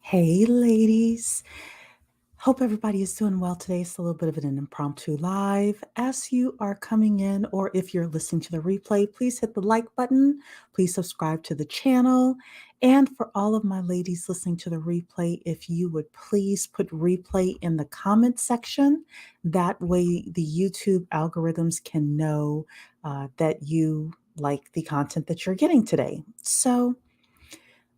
Hey, ladies. Hope everybody is doing well today. It's a little bit of an impromptu live. As you are coming in, or if you're listening to the replay, please hit the like button. Please subscribe to the channel. And for all of my ladies listening to the replay, if you would please put replay in the comment section. That way, the YouTube algorithms can know that you like the content that you're getting today. So,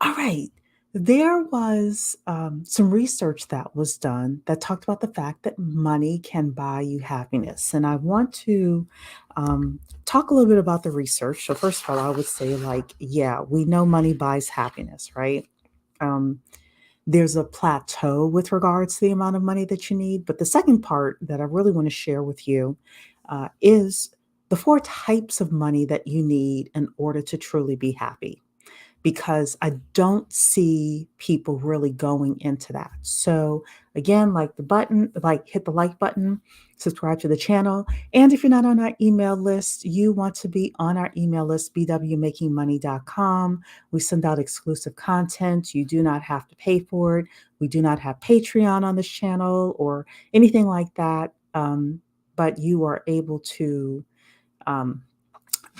all right. There was some research that was done that talked about the fact that money can buy you happiness. And I want to talk a little bit about the research. So, first of all, I would say, yeah, we know money buys happiness, right? Um, there's a plateau with regards to the amount of money that you need. But the second part that I really want to share with you is the four types of money that you need in order to truly be happy, because I don't see people really going into that. So again, like the button, like hit the like button, subscribe to the channel. And if you're not on our email list, you want to be on our email list, bwmakingmoney.com. We send out exclusive content. You do not have to pay for it. We do not have Patreon on this channel or anything like that. But you are able to um,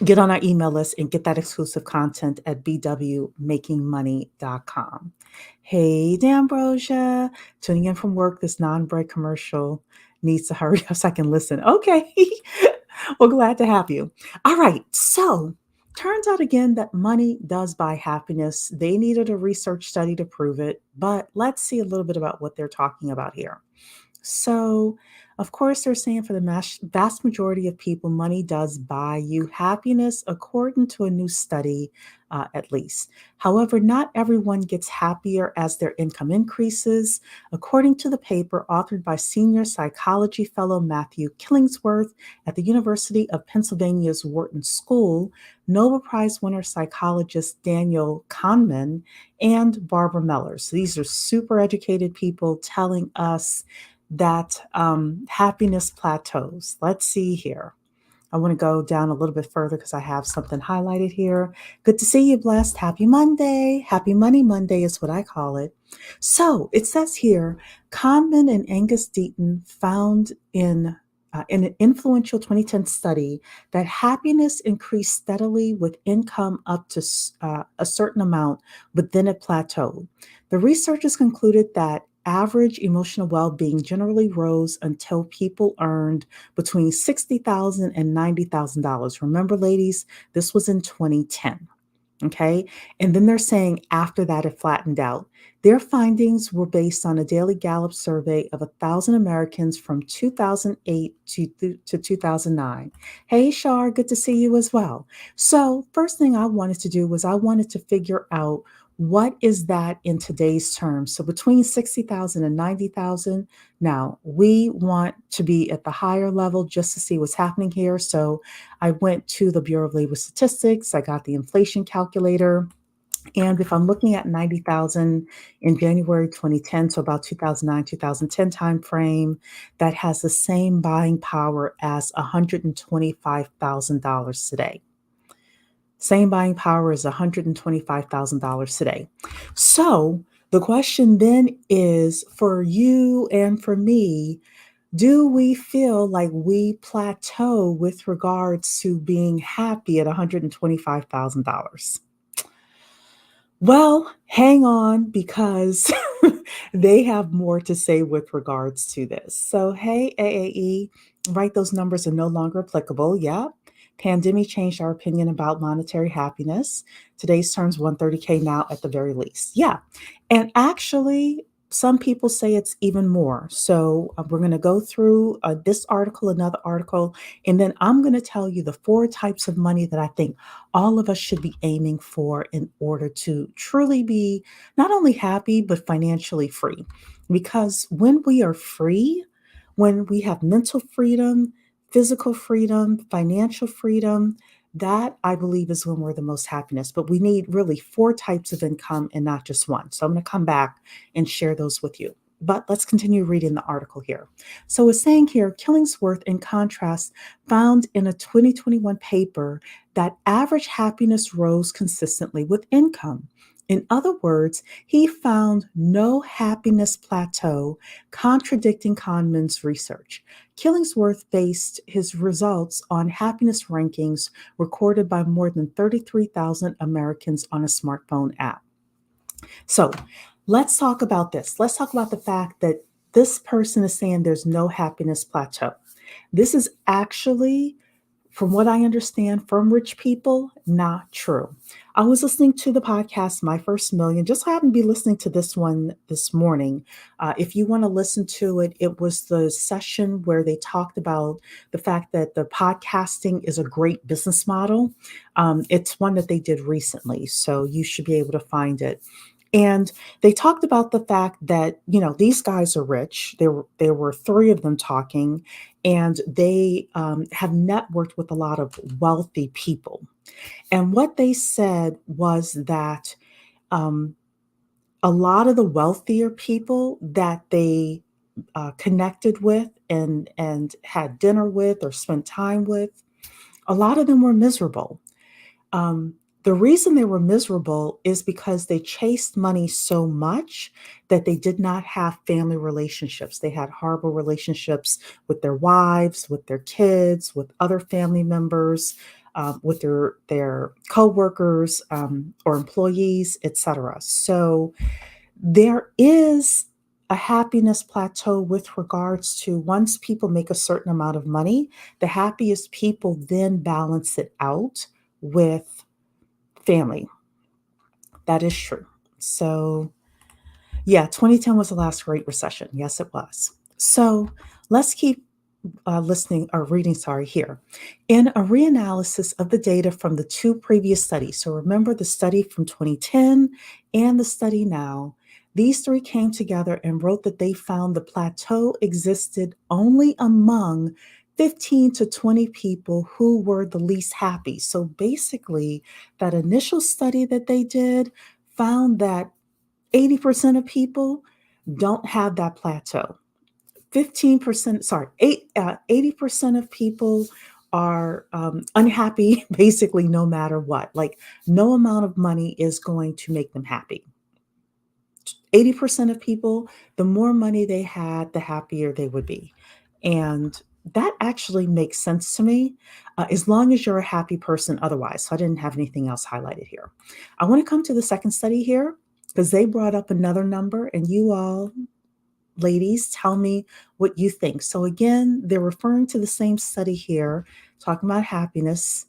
get on our email list and get that exclusive content at bwmakingmoney.com. Hey, D'Ambrosia, tuning in from work. This non-break commercial needs to hurry up so I can listen. Okay. Well, glad to have you. All right. So, turns out again that money does buy happiness. They needed a research study to prove it, but let's see a little bit about what they're talking about here. So, of course, they're saying for the vast majority of people, money does buy you happiness, according to a new study, at least. However, not everyone gets happier as their income increases. According to the paper authored by senior psychology fellow Matthew Killingsworth at the University of Pennsylvania's Wharton School, Nobel Prize winner psychologist Daniel Kahneman, and Barbara Mellers. So these are super educated people telling us that happiness plateaus. Let's see here. I want to go down a little bit further because I have something highlighted here. Good to see you, Blessed. Happy Monday. Happy Money Monday is what I call it. So it says here, Kahneman and Angus Deaton found in an influential 2010 study that happiness increased steadily with income up to a certain amount, but then it plateaued. The researchers concluded that average emotional well-being generally rose until people earned between $60,000 and $90,000. Remember, ladies, this was in 2010. Okay. And then they're saying after that, it flattened out. Their findings were based on a daily Gallup survey of 1,000 Americans from 2008 to 2009. Hey, Shar, good to see you as well. So, first thing I wanted to do was I wanted to figure out what is that in today's terms. So, between 60,000 and 90,000. Now, we want to be at the higher level just to see what's happening here. So, I went to the Bureau of Labor Statistics. I got the inflation calculator. And if I'm looking at 90,000 in January 2010, so about 2009, 2010 timeframe, that has the same buying power as $125,000 today. Same buying power as $125,000 today. So the question then is for you and for me, do we feel like we plateau with regards to being happy at $125,000? Well, hang on because they have more to say with regards to this. So, hey, AAE, right, those numbers are no longer applicable. Yeah. Pandemic changed our opinion about monetary happiness. Today's terms 130K now at the very least. Yeah. And actually, some people say it's even more. So we're going to go through this article, another article, and then I'm going to tell you the four types of money that I think all of us should be aiming for in order to truly be not only happy, but financially free. Because when we are free, when we have mental freedom, physical freedom, financial freedom, that I believe is when we're the most happiness. But we need really four types of income and not just one. So I'm going to come back and share those with you. But let's continue reading the article here. So it's saying here, Killingsworth, in contrast, found in a 2021 paper that average happiness rose consistently with income. In other words, he found no happiness plateau, contradicting Kahneman's research. Killingsworth based his results on happiness rankings recorded by more than 33,000 Americans on a smartphone app. So let's talk about this. Let's talk about the fact that this person is saying there's no happiness plateau. This is actually, from what I understand from rich people, not true. I was listening to the podcast, My First Million, just happened to be listening to this one this morning. If you want to listen to it, it was the session where they talked about the fact that the podcasting is a great business model. It's one that they did recently, so you should be able to find it. And they talked about the fact that, these guys are rich. There were three of them talking, and they have networked with a lot of wealthy people. And what they said was that um, a lot of the wealthier people that they connected with and had dinner with or spent time with, a lot of them were miserable. Um, the reason they were miserable is because they chased money so much that they did not have family relationships. They had horrible relationships with their wives, with their kids, with other family members, with their coworkers or employees, etc. So there is a happiness plateau with regards to once people make a certain amount of money, the happiest people then balance it out with family. That is true. So, yeah, 2010 was the last Great Recession. Yes, it was. So, let's keep listening or reading, sorry, here. In a reanalysis of the data from the two previous studies, so remember the study from 2010 and the study now, these three came together and wrote that they found the plateau existed only among 15 to 20 people who were the least happy. So basically, that initial study that they did found that 80% of people don't have that plateau. 15%, sorry, 80% of people are unhappy basically no matter what. Like, no amount of money is going to make them happy. 80% of people, the more money they had, the happier they would be. And that actually makes sense to me, as long as you're a happy person otherwise. So I didn't have anything else highlighted here. I want to come to the second study here because they brought up another number, and you all, ladies, tell me what you think. So again, they're referring to the same study here, talking about happiness.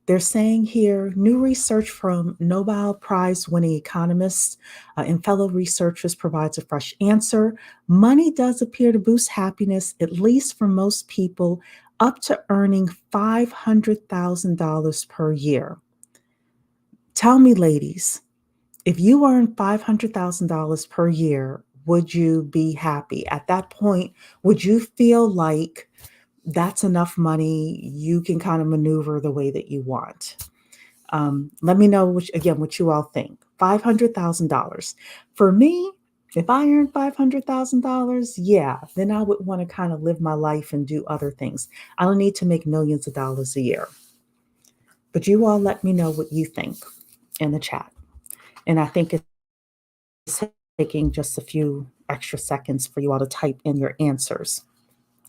They're saying here, new research from Nobel Prize winning economists and fellow researchers provides a fresh answer. Money does appear to boost happiness, at least for most people, up to earning $500,000 per year. Tell me, ladies, if you earn $500,000 per year, would you be happy? At that point, would you feel like that's enough money? You can kind of maneuver the way that you want. Let me know, what you all think. $500,000. For me, if I earned $500,000, yeah, then I would want to kind of live my life and do other things. I don't need to make millions of dollars a year. But you all let me know what you think in the chat. And I think it's taking just a few extra seconds for you all to type in your answers.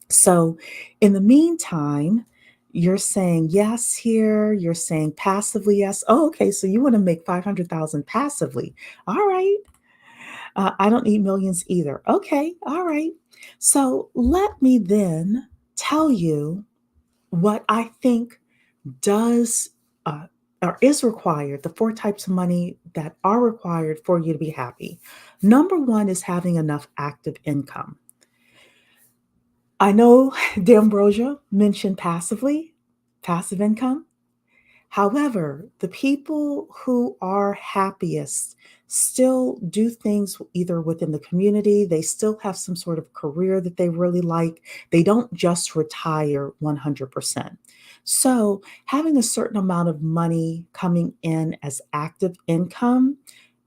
So, in the meantime, you're saying yes here, you're saying passively yes. Oh, okay, so you want to make 500,000 passively. All right. I don't need millions either. Okay, all right. So, let me then tell you what I think does or is required, the four types of money that are required for you to be happy. Number one is having enough active income. I know D'Ambrosia mentioned passive income. However, the people who are happiest still do things either within the community, they still have some sort of career that they really like. They don't just retire 100%. So, having a certain amount of money coming in as active income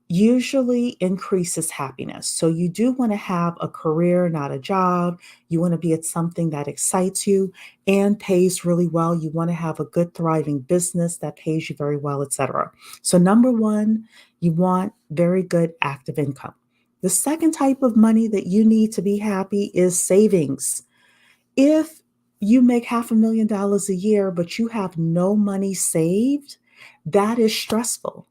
usually increases happiness. So you do want to have a career, not a job. You want to be at something that excites you and pays really well. You want to have a good thriving business that pays you very well, etc. So number 1, you want very good active income. The second type of money that you need to be happy is savings. If you make $500,000 a year but you have no money saved, that is stressful.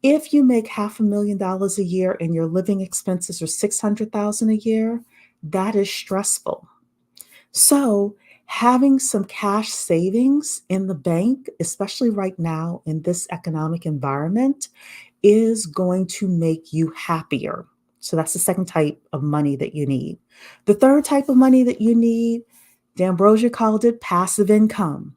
If you make $500,000 a year and your living expenses are 600,000 a year, that is stressful. So, having some cash savings in the bank, especially right now in this economic environment, is going to make you happier. So that's the second type of money that you need. The third type of money that you need, D'Ambrosia called it passive income.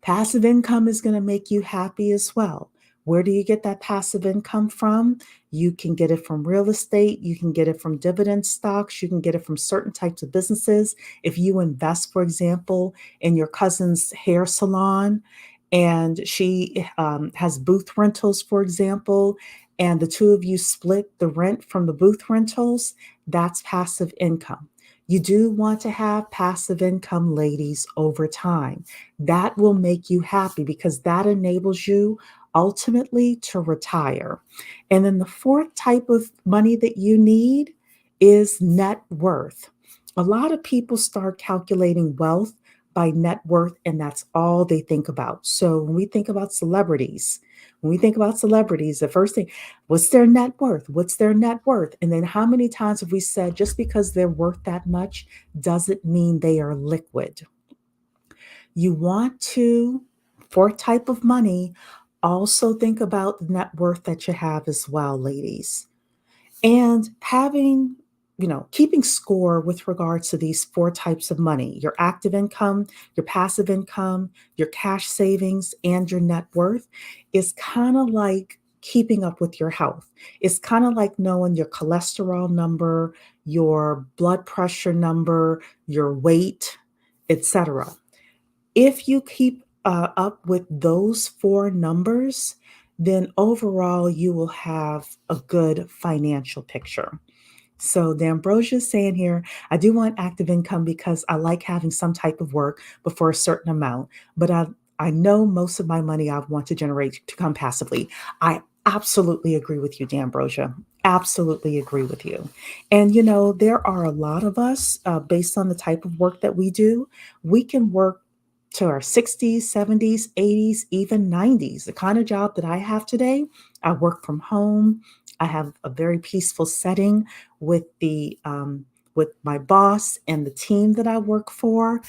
Passive income is going to make you happy as well. Where do you get that passive income from? You can get it from real estate. You can get it from dividend stocks. You can get it from certain types of businesses. If you invest, for example, in your cousin's hair salon and she has booth rentals, for example, and the two of you split the rent from the booth rentals, that's passive income. You do want to have passive income, ladies, over time. That will make you happy because that enables you ultimately to retire. And then the fourth type of money that you need is net worth. A lot of people start calculating wealth by net worth, and that's all they think about. So when we think about celebrities, the first thing, what's their net worth? What's their net worth? And then how many times have we said just because they're worth that much doesn't mean they are liquid? You want to, for type of money, also think about the net worth that you have as well, ladies. And having, keeping score with regards to these four types of money, your active income, your passive income, your cash savings, and your net worth is kind of like keeping up with your health. It's kind of like knowing your cholesterol number, your blood pressure number, your weight, etc. If you keep up with those four numbers, then overall you will have a good financial picture. So the Ambrosia is saying here, I do want active income because I like having some type of work before a certain amount, but I know most of my money I want to generate to come passively. I absolutely agree with you, D'Ambrosia. Absolutely agree with you. And there are a lot of us, based on the type of work that we do, we can work to our 60s, 70s, 80s, even 90s. The kind of job that I have today, I work from home. I have a very peaceful setting with my boss and the team that I work for.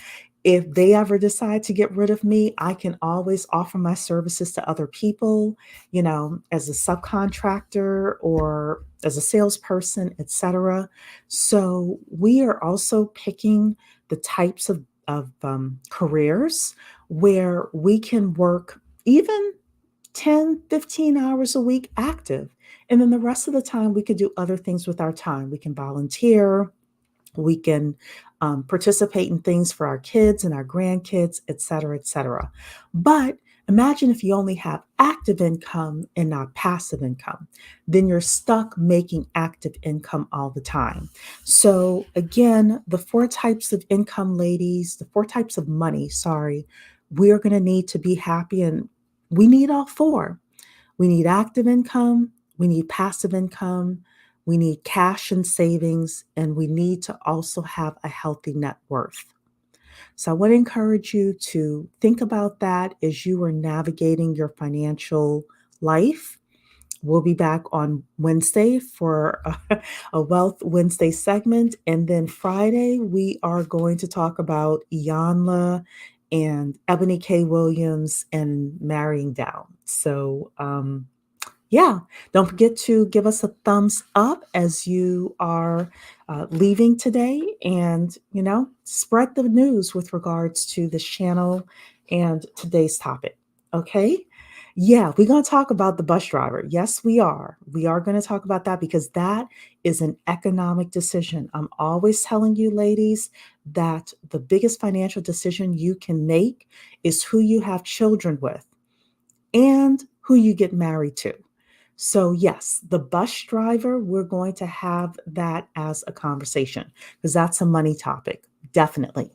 If they ever decide to get rid of me, I can always offer my services to other people, as a subcontractor or as a salesperson, etc. So we are also picking the types of careers where we can work even 10, 15 hours a week active. And then the rest of the time, we could do other things with our time. We can volunteer, we can participate in things for our kids and our grandkids, et cetera, et cetera. But imagine if you only have active income and not passive income, then you're stuck making active income all the time. So, again, the four types of income, ladies, the four types of money, sorry, we're going to need to be happy, and we need all four. We need active income, we need passive income, we need cash and savings, and we need to also have a healthy net worth. So I want to encourage you to think about that as you are navigating your financial life. We'll be back on Wednesday for a Wealth Wednesday segment. And then Friday, we are going to talk about Iyanla and Ebony K. Williams and marrying down. So, yeah, don't forget to give us a thumbs up as you are leaving today and, spread the news with regards to this channel and today's topic. Okay. Yeah, we're going to talk about the bus driver. Yes, we are. We are going to talk about that because that is an economic decision. I'm always telling you, ladies, that the biggest financial decision you can make is who you have children with and who you get married to. So, yes, the bus driver, we're going to have that as a conversation because that's a money topic, definitely.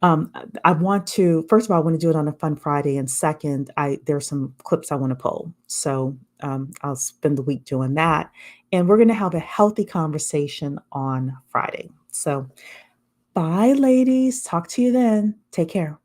I want to, first of all, I want to do it on a fun Friday. And second, there's some clips I want to pull. So I'll spend the week doing that. And we're going to have a healthy conversation on Friday. So bye, ladies. Talk to you then. Take care.